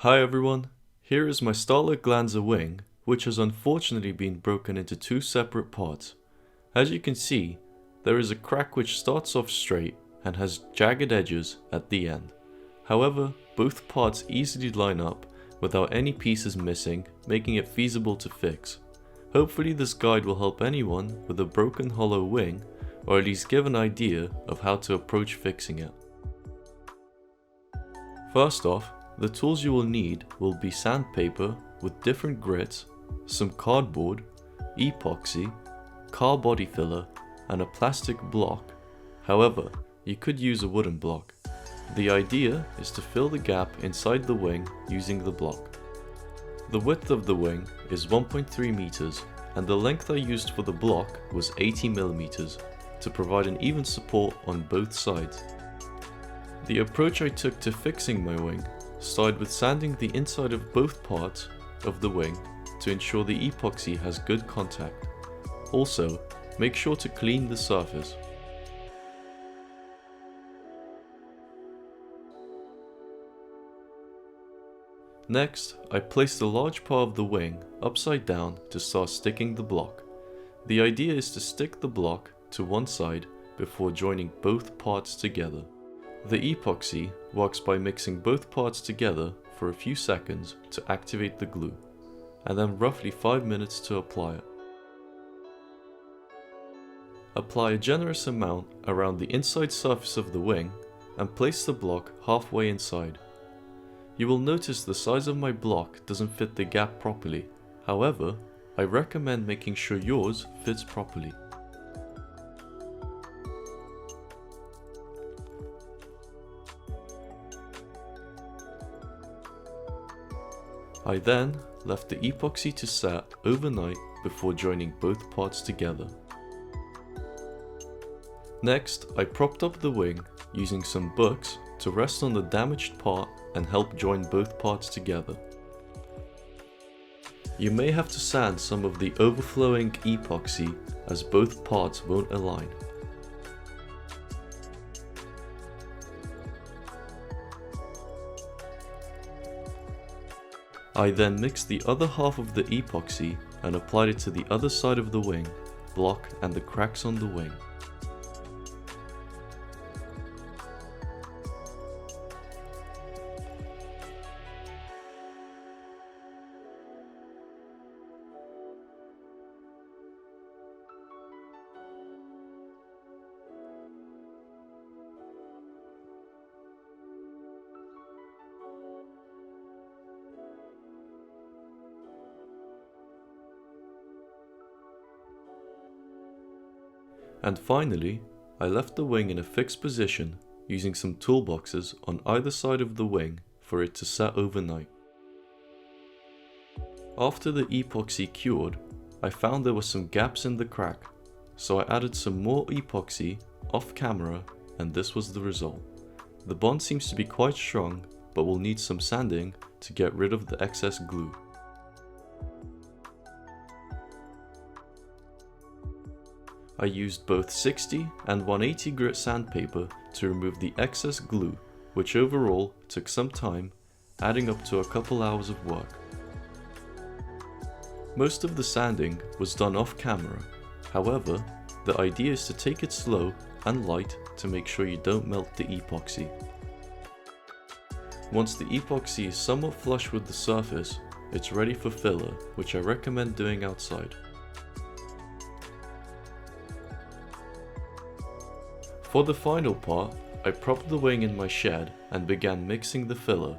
Hi everyone, here is my Starlet Glanza wing, which has unfortunately been broken into two separate parts. As you can see, there is a crack which starts off straight and has jagged edges at the end. However, both parts easily line up without any pieces missing, making it feasible to fix. Hopefully this guide will help anyone with a broken hollow wing, or at least give an idea of how to approach fixing it. First off, the tools you will need will be sandpaper with different grits, some cardboard, epoxy, car body filler, and a plastic block. However, you could use a wooden block. The idea is to fill the gap inside the wing using the block. The width of the wing is 1.3 meters and the length I used for the block was 80 millimeters to provide an even support on both sides. The approach I took to fixing my wing started with sanding the inside of both parts of the wing to ensure the epoxy has good contact. Also, make sure to clean the surface. Next, I placed a large part of the wing upside down to start sticking the block. The idea is to stick the block to one side before joining both parts together. The epoxy works by mixing both parts together for a few seconds to activate the glue, and then roughly 5 minutes to apply it. Apply a generous amount around the inside surface of the wing and place the block halfway inside. You will notice the size of my block doesn't fit the gap properly. However, I recommend making sure yours fits properly. I then left the epoxy to set overnight before joining both parts together. Next, I propped up the wing using some books to rest on the damaged part and help join both parts together. You may have to sand some of the overflowing epoxy as both parts won't align. I then mixed the other half of the epoxy and applied it to the other side of the wing, block and the cracks on the wing. And finally, I left the wing in a fixed position using some toolboxes on either side of the wing for it to set overnight. After the epoxy cured, I found there were some gaps in the crack, so I added some more epoxy off camera and this was the result. The bond seems to be quite strong, but will need some sanding to get rid of the excess glue. I used both 60 and 180 grit sandpaper to remove the excess glue, which overall took some time, adding up to a couple hours of work. Most of the sanding was done off camera, however, the idea is to take it slow and light to make sure you don't melt the epoxy. Once the epoxy is somewhat flush with the surface, it's ready for filler, which I recommend doing outside. For the final part, I propped the wing in my shed and began mixing the filler.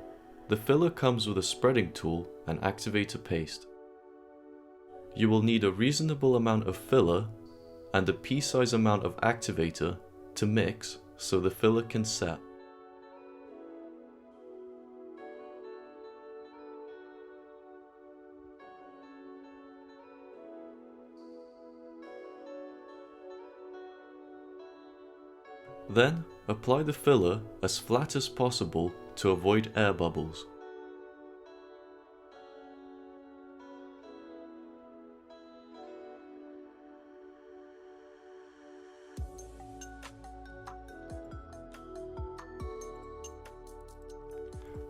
The filler comes with a spreading tool and activator paste. You will need a reasonable amount of filler and a pea-size amount of activator to mix so the filler can set. Then, apply the filler as flat as possible to avoid air bubbles.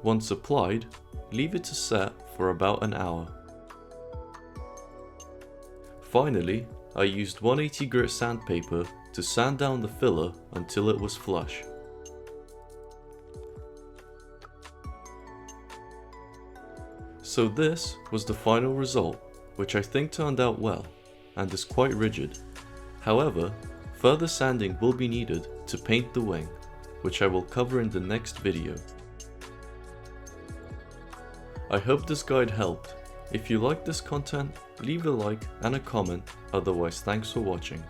Once applied, leave it to set for about an hour. Finally, I used 180 grit sandpaper to sand down the filler until it was flush. So this was the final result, which I think turned out well, and is quite rigid. However, further sanding will be needed to paint the wing, which I will cover in the next video. I hope this guide helped. If you liked this content, leave a like and a comment, otherwise thanks for watching.